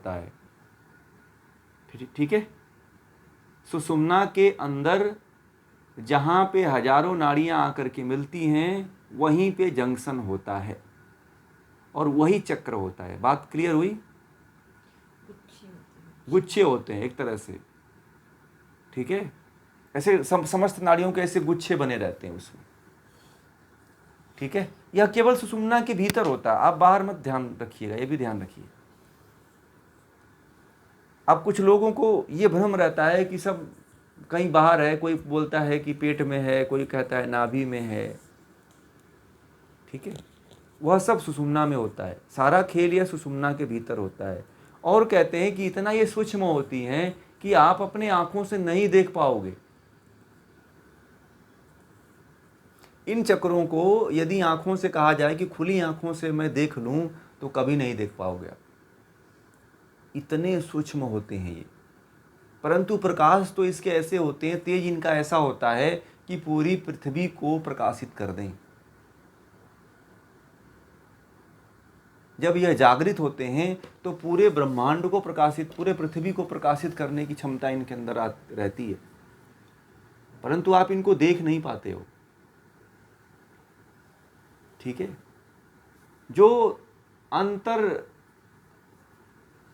होता है। ठीक है, सुषुम्ना के अंदर जहाँ पे हजारों नाड़ियाँ आकर के मिलती हैं वहीं पे जंक्शन होता है और वही चक्र होता है। बात क्लियर हुई? गुच्छे होते हैं एक तरह से, ठीक है, ऐसे समस्त नाड़ियों के ऐसे गुच्छे बने रहते हैं उसमें, ठीक है। यह केवल सुषुम्ना के भीतर होता है, आप बाहर मत ध्यान रखिएगा, ये भी ध्यान रखिए। अब कुछ लोगों को ये भ्रम रहता है कि सब कहीं बाहर है, कोई बोलता है कि पेट में है, कोई कहता है नाभि में है, ठीक है, वह सब सुषुम्ना में होता है। सारा खेल यह सुषुम्ना के भीतर होता है। और कहते हैं कि इतना ये सूक्ष्म होती हैं कि आप अपने आंखों से नहीं देख पाओगे। इन चक्रों को यदि आंखों से कहा जाए कि खुली आंखों से मैं देख लूं तो कभी नहीं देख पाओगे आप, इतने सूक्ष्म होते हैं ये। परंतु प्रकाश तो इसके ऐसे होते हैं, तेज इनका ऐसा होता है कि पूरी पृथ्वी को प्रकाशित कर दें। जब यह जागृत होते हैं तो पूरे ब्रह्मांड को प्रकाशित, पूरे पृथ्वी को प्रकाशित करने की क्षमता इनके अंदर रहती है, परंतु आप इनको देख नहीं पाते हो, ठीक है। जो अंतर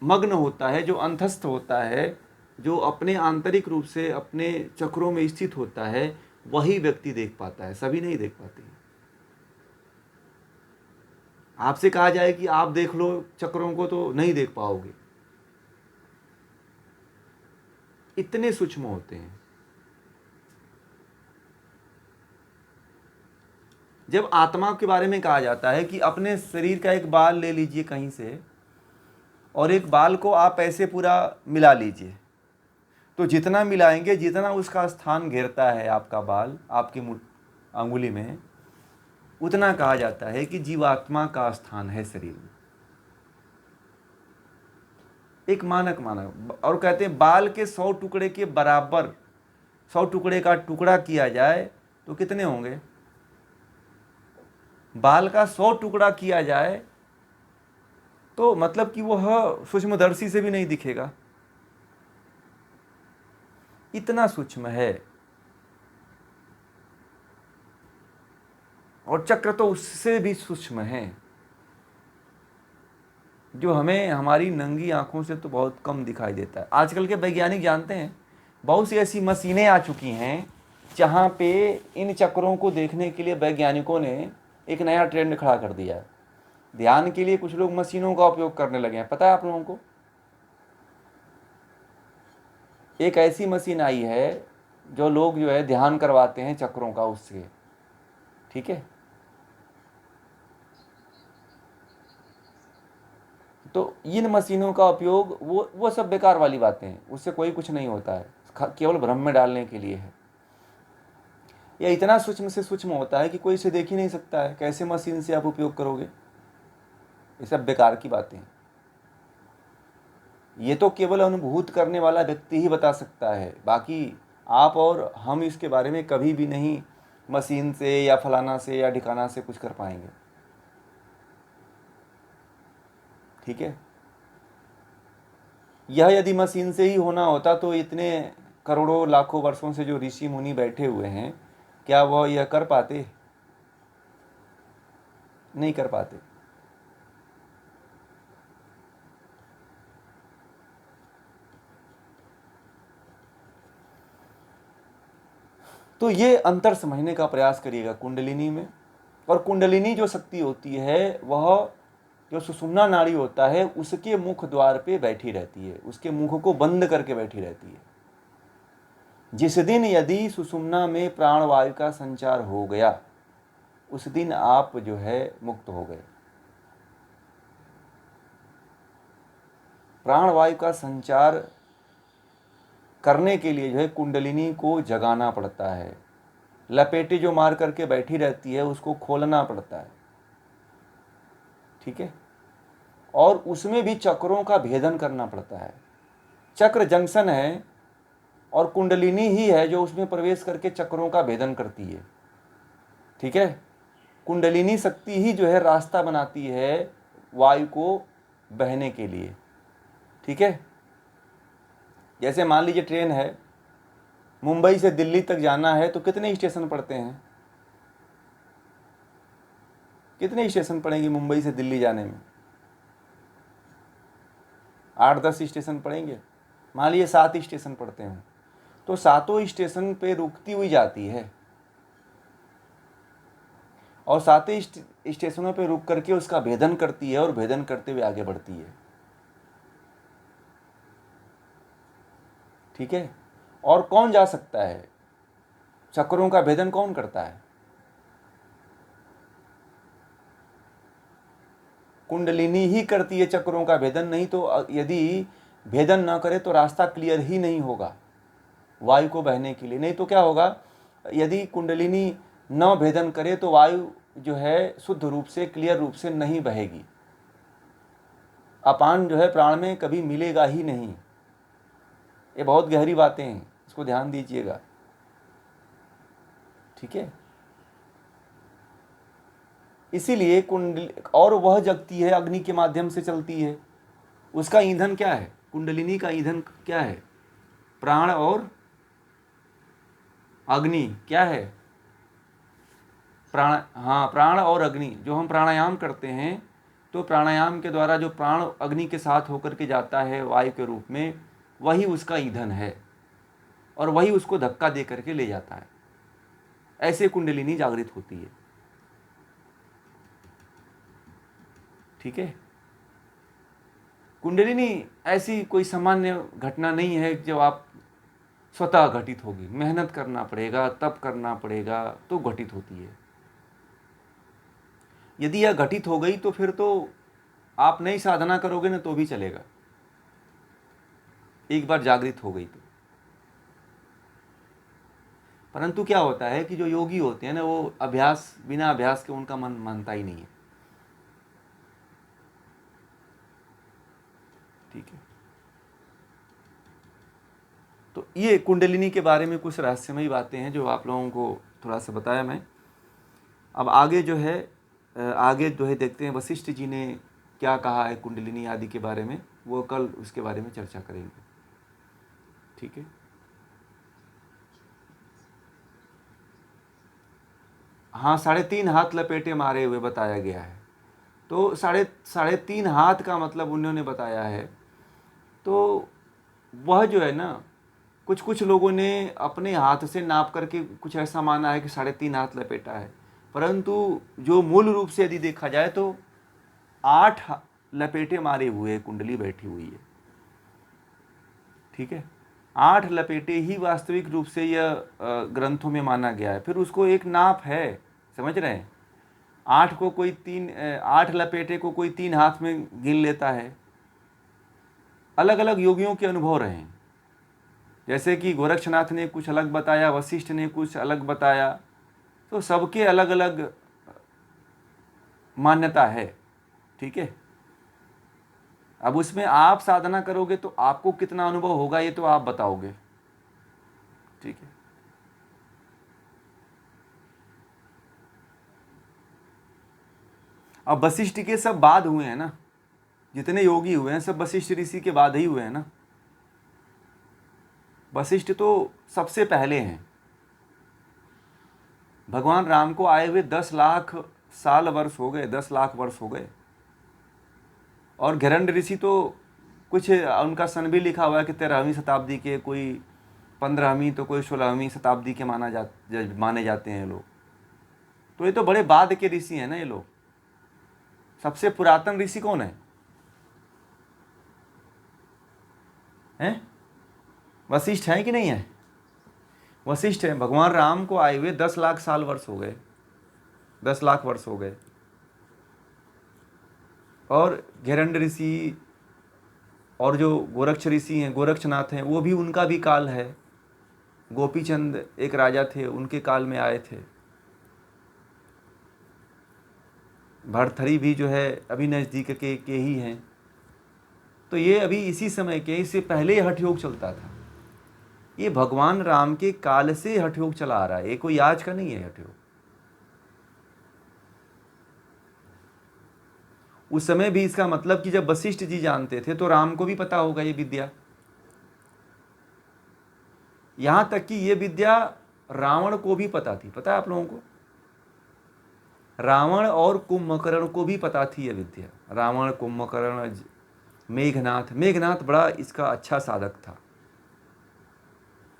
मग्न होता है, जो अंतस्थ होता है, जो अपने आंतरिक रूप से अपने चक्रों में स्थित होता है, वही व्यक्ति देख पाता है, सभी नहीं देख पाते। आपसे कहा जाए कि आप देख लो चक्रों को तो नहीं देख पाओगे, इतने सूक्ष्म होते हैं। जब आत्मा के बारे में कहा जाता है कि अपने शरीर का एक बाल ले लीजिए कहीं से और एक बाल को आप ऐसे पूरा मिला लीजिए, तो जितना मिलाएंगे, जितना उसका स्थान घेरता है आपका बाल आपकी अंगुली में, उतना कहा जाता है कि जीवात्मा का स्थान है शरीर में। एक मानक माना, और कहते हैं बाल के 100 टुकड़े के बराबर 100 टुकड़े का टुकड़ा किया जाए तो कितने होंगे? बाल का 100 टुकड़ा किया जाए तो मतलब कि वह सूक्ष्मदर्शी से भी नहीं दिखेगा, इतना सूक्ष्म है। और चक्र तो उससे भी सूक्ष्म है, जो हमें हमारी नंगी आंखों से तो बहुत कम दिखाई देता है। आजकल के वैज्ञानिक जानते हैं बहुत सी ऐसी मशीनें आ चुकी हैं जहाँ पे इन चक्रों को देखने के लिए वैज्ञानिकों ने एक नया ट्रेंड खड़ा कर दिया है। ध्यान के लिए कुछ लोग मशीनों का उपयोग करने लगे हैं, पता है आप लोगों को? एक ऐसी मशीन आई है जो लोग जो है ध्यान करवाते हैं चक्रों का उससे, ठीक है। तो इन मशीनों का उपयोग वो सब बेकार वाली बातें हैं, उससे कोई कुछ नहीं होता है, केवल भ्रम में डालने के लिए है। यह इतना सूक्ष्म से सूक्ष्म होता है कि कोई इसे देख ही नहीं सकता है, कैसे मशीन से आप उपयोग करोगे? ये सब बेकार की बातें हैं। ये तो केवल अनुभूत करने वाला व्यक्ति ही बता सकता है, बाकी आप और हम इसके बारे में कभी भी नहीं मशीन से या फलाना से या ठिकाना से कुछ कर पाएंगे, ठीक है। यह यदि मशीन से ही होना होता तो इतने करोड़ों लाखों वर्षों से जो ऋषि मुनि बैठे हुए हैं, क्या वह यह कर पाते? नहीं कर पाते। तो ये अंतर समझने का प्रयास करिएगा कुंडलिनी में। और कुंडलिनी जो शक्ति होती है वह जो सुषुम्ना नाड़ी होता है उसके मुख द्वार पे बैठी रहती है, उसके मुख को बंद करके बैठी रहती है। जिस दिन यदि सुषुम्ना में प्राणवायु का संचार हो गया उस दिन आप जो है मुक्त हो गए। प्राणवायु का संचार करने के लिए जो है कुंडलिनी को जगाना पड़ता है, लपेटे जो मार करके बैठी रहती है उसको खोलना पड़ता है, ठीक है। और उसमें भी चक्रों का भेदन करना पड़ता है। चक्र जंक्शन है और कुंडलिनी ही है जो उसमें प्रवेश करके चक्रों का भेदन करती है, ठीक है। कुंडलिनी शक्ति ही जो है रास्ता बनाती है वायु को बहने के लिए, ठीक है। जैसे मान लीजिए ट्रेन है, मुंबई से दिल्ली तक जाना है तो कितने स्टेशन पड़ते हैं? कितने स्टेशन पड़ेंगे मुंबई से दिल्ली जाने में? 8-10 स्टेशन पड़ेंगे। मान लीजिए 7 स्टेशन पड़ते हैं, तो 7 स्टेशन पे रुकती हुई जाती है और 7 स्टेशनों पे रुक करके उसका भेदन करती है और भेदन करते हुए आगे बढ़ती है। ठीक है। और कौन जा सकता है? चक्रों का भेदन कौन करता है? कुंडलिनी ही करती है चक्रों का भेदन। नहीं तो यदि भेदन न करे तो रास्ता क्लियर ही नहीं होगा वायु को बहने के लिए। नहीं तो क्या होगा, यदि कुंडलिनी न भेदन करे तो वायु जो है शुद्ध रूप से, क्लियर रूप से नहीं बहेगी। अपान जो है प्राण में कभी मिलेगा ही नहीं। ये बहुत गहरी बातें हैं, इसको ध्यान दीजिएगा। ठीक है। इसीलिए कुंडली, और वह जगती है अग्नि के माध्यम से चलती है। उसका ईंधन क्या है? कुंडलिनी का ईंधन क्या है? प्राण और अग्नि। क्या है? प्राण, हाँ, प्राण और अग्नि। जो हम प्राणायाम करते हैं तो प्राणायाम के द्वारा जो प्राण अग्नि के साथ होकर के जाता है वायु के रूप में, वही उसका ईंधन है और वही उसको धक्का दे करके ले जाता है। ऐसे कुंडलिनी जागृत होती है। ठीक है। कुंडलिनी ऐसी कोई सामान्य घटना नहीं है जो आप स्वतः घटित होगी। मेहनत करना पड़ेगा, तप करना पड़ेगा तो घटित होती है। यदि यह घटित हो गई तो फिर तो आप नई साधना करोगे ना तो भी चलेगा, एक बार जागृत हो गई तो। परंतु क्या होता है कि जो योगी होते हैं ना, वो अभ्यास, बिना अभ्यास के उनका मन मानता ही नहीं है। ठीक है। तो ये कुंडलिनी के बारे में कुछ रहस्यमयी बातें हैं जो आप लोगों को थोड़ा सा बताया मैं। अब आगे जो है देखते हैं वशिष्ठ जी ने क्या कहा है कुंडलिनी आदि के बारे में। वो कल उसके बारे में चर्चा करेंगे। ठीक है। हाँ, 3.5 हाथ लपेटे मारे हुए बताया गया है। तो 3.5 हाथ का मतलब उन्होंने बताया है। तो वह जो है ना, कुछ लोगों ने अपने हाथ से नाप करके कुछ ऐसा माना है कि 3.5 हाथ लपेटा है, परंतु जो मूल रूप से यदि देखा जाए तो 8 लपेटे मारे हुए कुंडली बैठी हुई है। ठीक है। 8 लपेटे ही वास्तविक रूप से यह ग्रंथों में माना गया है। फिर उसको एक नाप है, समझ रहे हैं। 8 लपेटे को कोई 3 हाथ में गिन लेता है। अलग अलग योगियों के अनुभव रहे हैं। जैसे कि गोरक्षनाथ ने कुछ अलग बताया, वशिष्ठ ने कुछ अलग बताया, तो सबके अलग अलग मान्यता है। ठीक है। अब उसमें आप साधना करोगे तो आपको कितना अनुभव होगा ये तो आप बताओगे। ठीक है। अब वशिष्ठ के सब बाद हुए हैं ना, जितने योगी हुए हैं सब वशिष्ठ ऋषि के बाद ही हुए हैं ना। वशिष्ठ तो सबसे पहले हैं। भगवान राम को आए हुए 10 लाख साल वर्ष हो गए, 10 लाख वर्ष हो गए। और घिरण्य ऋषि तो कुछ उनका सन भी लिखा हुआ है कि 13वीं शताब्दी के, कोई 15वीं तो कोई 16वीं शताब्दी के माने जाते हैं लोग। तो ये तो बड़े बाद के ऋषि हैं ना ये लोग। सबसे पुरातन ऋषि कौन है? हैं? वशिष्ठ है कि नहीं है? वशिष्ठ है। भगवान राम को आए हुए 10 लाख साल वर्ष हो गए, 10 लाख वर्ष हो गए। और घिरण्य ऋषि और जो गोरक्ष ऋषि हैं, गोरक्षनाथ हैं, वो भी, उनका भी काल है। गोपीचंद एक राजा थे, उनके काल में आए थे। भरथरी भी जो है अभी नज़दीक के ही हैं। तो ये अभी इसी समय के, इससे पहले हठयोग चलता था। ये भगवान राम के काल से हठयोग चला आ रहा है, ये कोई आज का नहीं है हठयोग। उस समय भी इसका मतलब कि जब वशिष्ठ जी जानते थे तो राम को भी पता होगा ये विद्या। यहां तक कि ये विद्या रावण को भी पता थी, पता है आप लोगों को? रावण और कुंभकर्ण को भी पता थी ये विद्या। रावण, कुंभकर्ण, मेघनाथ। मेघनाथ बड़ा इसका अच्छा साधक था।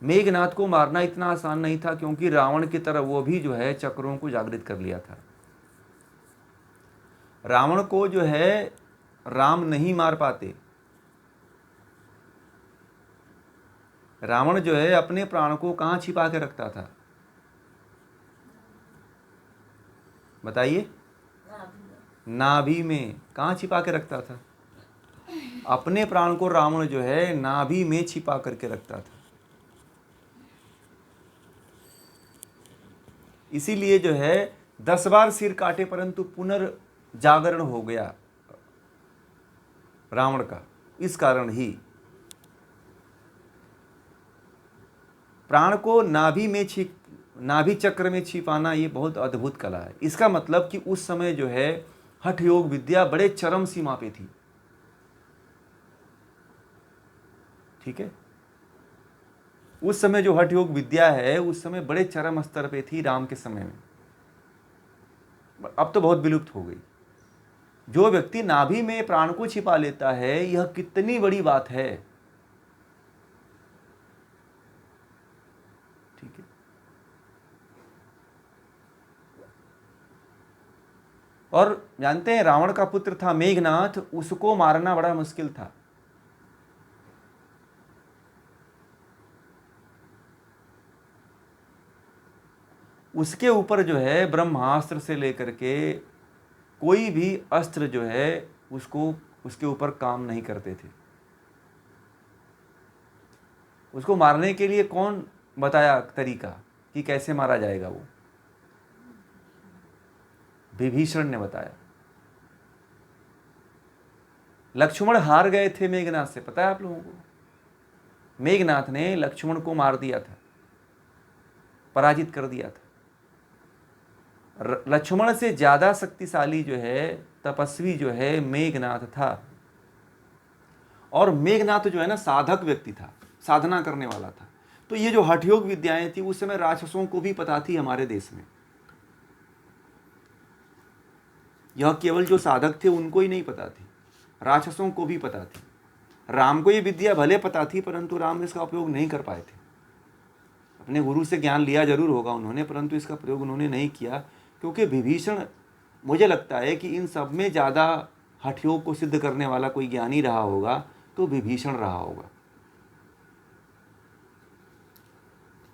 मेघनाथ को मारना इतना आसान नहीं था, क्योंकि रावण की तरह वो भी जो है चक्रों को जागृत कर लिया था। रावण को जो है राम नहीं मार पाते। रावण जो है अपने प्राण को कहां छिपा के रखता था, बताइए? नाभि में। कहां छिपा के रखता था? अपने प्राण को रावण जो है नाभि में छिपा करके रखता था। इसीलिए जो है 10 बार सिर काटे परंतु पुनर्जागरण हो गया रावण का। इस कारण ही प्राण को नाभि चक्र में छिपाना ये बहुत अद्भुत कला है। इसका मतलब कि उस समय जो है हठ योग विद्या बड़े चरम सीमा पे थी। ठीक है, उस समय जो हठ योग विद्या है उस समय बड़े चरम स्तर पे थी राम के समय में। अब तो बहुत विलुप्त हो गई। जो व्यक्ति नाभि में प्राण को छिपा लेता है, यह कितनी बड़ी बात है। ठीक है, और जानते हैं रावण का पुत्र था मेघनाथ, उसको मारना बड़ा मुश्किल था। उसके ऊपर जो है ब्रह्मास्त्र से लेकर के कोई भी अस्त्र जो है उसके ऊपर काम नहीं करते थे। उसको मारने के लिए कौन बताया तरीका कि कैसे मारा जाएगा? वो विभीषण ने बताया। लक्ष्मण हार गए थे मेघनाथ से, पता है आप लोगों को? मेघनाथ ने लक्ष्मण को मार दिया था, पराजित कर दिया था। लक्ष्मण से ज्यादा शक्तिशाली जो है तपस्वी जो है मेघनाथ था। और मेघनाथ जो है ना साधक व्यक्ति था, साधना करने वाला था। तो ये जो हठयोग विद्याएं थी उस समय राक्षसों को भी पता थी हमारे देश में। यह केवल जो साधक थे उनको ही नहीं पता थी, राक्षसों को भी पता थी। राम को ये विद्या भले पता थी परंतु राम इसका उपयोग नहीं कर पाए थे। अपने गुरु से ज्ञान लिया जरूर होगा उन्होंने, परंतु इसका प्रयोग उन्होंने नहीं किया, क्योंकि विभीषण, मुझे लगता है कि इन सब में ज़्यादा हठयोग को सिद्ध करने वाला कोई ज्ञानी रहा होगा तो विभीषण रहा होगा।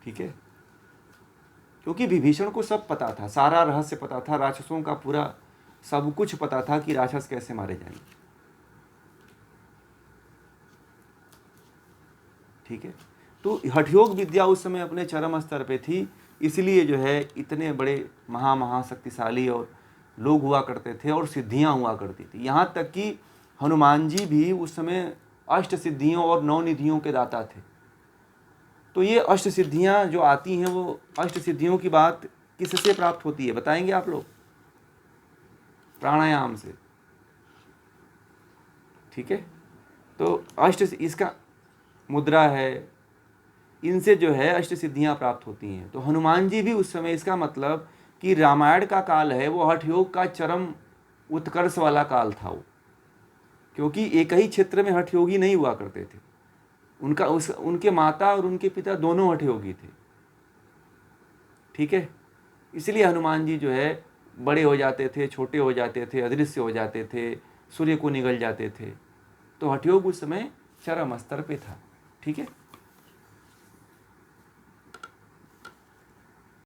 ठीक है, क्योंकि विभीषण को सब पता था, सारा रहस्य पता था, राक्षसों का पूरा सब कुछ पता था कि राक्षस कैसे मारे जाएंगे। ठीक है, तो हठयोग विद्या उस समय अपने चरम स्तर पे थी। इसलिए जो है इतने बड़े महाशक्तिशाली और लोग हुआ करते थे और सिद्धियां हुआ करती थी। यहाँ तक कि हनुमान जी भी उस समय अष्ट सिद्धियों और 9 निधियों के दाता थे। तो ये अष्ट सिद्धियां जो आती हैं, वो अष्ट सिद्धियों की बात किससे प्राप्त होती है बताएंगे आप लोग? प्राणायाम से। ठीक है, तो अष्ट, इसका मुद्रा है, इनसे जो है अष्ट सिद्धियां प्राप्त होती हैं। तो हनुमान जी भी उस समय, इसका मतलब कि रामायण का काल है वो हठ योग का चरम उत्कर्ष वाला काल था वो, क्योंकि एक ही क्षेत्र में हठ योगी नहीं हुआ करते थे। उनके माता और उनके पिता दोनों हठ योगी थे। ठीक है, इसलिए हनुमान जी जो है बड़े हो जाते थे, छोटे हो जाते थे, अदृश्य हो जाते थे, सूर्य को निगल जाते थे। तो हठ योग उस समय चरम स्तर पे था। ठीक है।